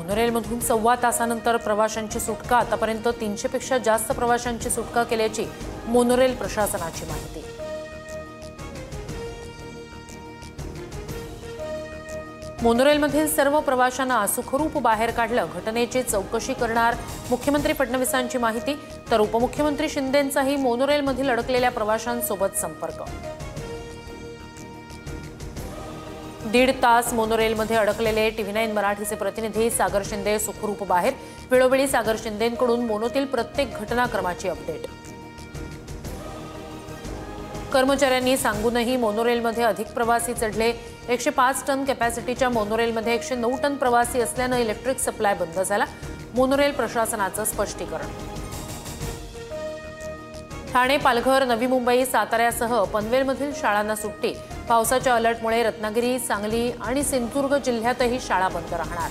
मोनोरेलमधून 1.25 तासानंतर प्रवाशांची सुटका। आतापर्यंत 300 पेक्षा जास्त प्रवाशांची सुटका केल्याची मोनोरेल प्रशासनाची माहिती। मोनोरेलमधील सर्व प्रवाशांना सुखरूप बाहेर काढलं। घटनेची चौकशी करणार मुख्यमंत्री फडणवीसांची माहिती। तर उपमुख्यमंत्री शिंदेंचाही मोनोरेलमधील अडकलेल्या प्रवाशांसोबत संपर्क। 1.5 तास मोनोरेलमध्ये अडकलेले TV9 मराठीचे प्रतिनिधी सागर शिंदे सुखरूप बाहेर। वेळोवेळी सागर शिंदेंकडून मोनोतील प्रत्येक घटनाक्रमाची अपडेट। कर्मचाऱ्यांनी सांगूनही मोनोरेलमध्ये अधिक प्रवासी चढले। 105 टन कॅपॅसिटीच्या मोनोरेलमध्ये 109 टन प्रवासी असल्याने इलेक्ट्रिक सप्लाय बंद झाला। मोनोरेल प्रशासनाचं स्पष्टीकरण। ठाणे, पालघर, नवी मुंबई, साताऱ्यासह पनवेलमधील शाळांना सुट्टी। पावसाच्या अलर्टमुळे रत्नागिरी, सांगली आणि सिंधुदुर्ग जिल्ह्यातही शाळा बंद राहणार।